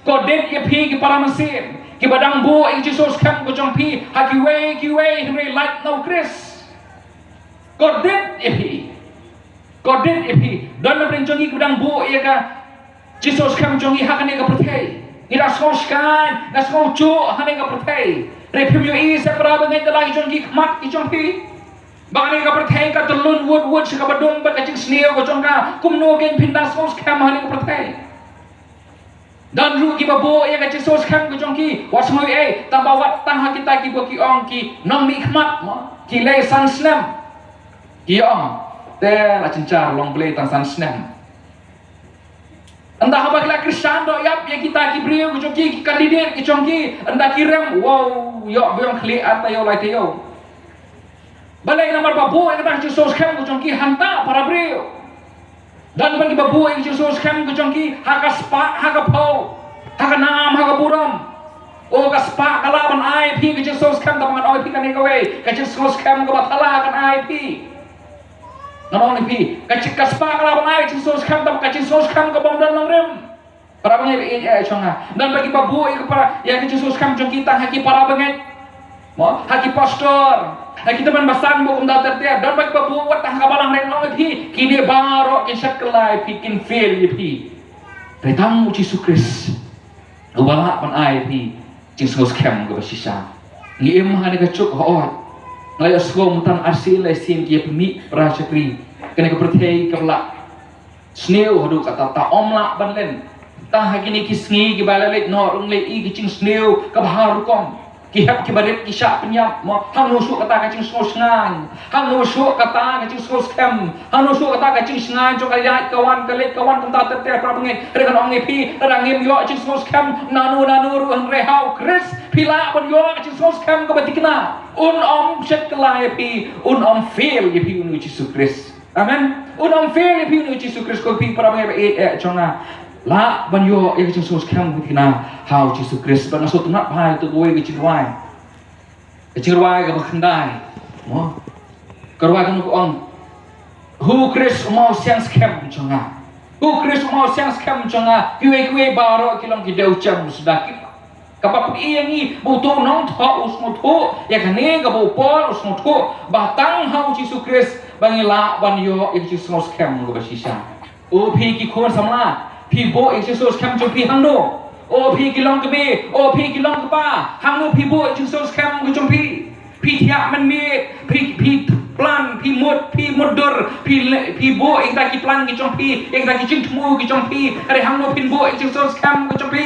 Kodet ye pi ki paramasin ki badang bo ing Jingsngewskhem ko jong pi ha ki we hre light no Chris Kodet ye pi don na pren jongi badang bo ye ka Jingsngewskhem jongi ha kan ye ka protei ira skoskan na sko chu ha ne ka protei re phim yo I se pra ba ngai ta lai jongi khmat ki jong pi bang ne ka protei ka tulun wood se ka badung ba ka Jingsngewskhem ko jong ka kumno gen phin na Jingsngewskhem ha ne ka protei dan ru ki babo ya ka Jingsngewskhem ko jong ki wat smoi ta bawat tang ha kita ki bo ki ong ki nong mi khmat ki le san snem ki ong te la cincar long play tang san snem anda ha bagla Kristan do yap ya kita ki brio ko jong ki kandidat ki jong ki anda ki rem wow yo beong khli ata yo lai te yo balai nomor babo ya ka Jingsngewskhem ko jong ki hanta para brio dan bagi babu yang Jingsngewskhem ko jong ki haka spa haka pau haka nam haka buram o ka spa kalaban ai pi ko Jingsngewskhem ta mangan oi pi kan ni kawe ka Jingsngewskhem ko batala kan ai pi namong ni pi ka spa kalaban ai Jingsngewskhem ta ka Jingsngewskhem ko bom dan longrem para bangai chonga dan bagi babu yang para yang Jingsngewskhem jong kita haki para bangai mo haki pastor kita man basan mo kum datar te dan bagi babu wat tah kabalang reng no pi kini baro kin saklai pi kin fail ye pi retang Yesus Kristus ubala pan ai pi Jingsngewskhem go sisa ngi em ha ne ka chuk ho ngai askom tan arsil le sim ki pemi prachakri kene ka prthei ka la sneu hodu kata ta omla ban len ta hakini kisngi ki balale no rung le I ki Jingsngewskhem ka bahar kom ki hap ki baret ki sha penyap mo hang no su kata ka Jingsngewskhem hang no su kata ka Jingsngewskhem hang no su kata ka Jingsngewskhem jo ka ya kawan kum ta te pra pengen re kan ong pi rangim yo Jingsngewskhem nanu ru hang re hau Chris pila ban yo Jingsngewskhem ko batikna un om chet klai pi un om fail ye pi unu Yesus Kristus amen un om fail ye pi unu Yesus Kristus ko pi pra pengen chonga la ban yo yang Jingsngewskhem kutina how Yesus Kristus ban so tunat bai tu goe ke chirwai ka bakhandai mo karwa kan ko ong hu Kristus mau Jingsngewskhem chonga hu Kristus mau Jingsngewskhem chonga kue baro kilong ki deu cham sedaki kapap iangi butuh nong tho usmo tho ya kane ka bo pol usmo tho batang how Yesus Kristus bangila ban yo yang Jingsngewskhem ko basisa o phi ki khon samla pi bo Jingsngewskhem jong pi Hangno o pi kilong ke be o pi kilong ke pa Hangno pi bo Jingsngewskhem ko jong pi thia man me pi plan pi modor pi bo ing ta ki plan ki jong pi ing ta ki jing thmu ki jong pi are Hangno pin bo Jingsngewskhem ko jong pi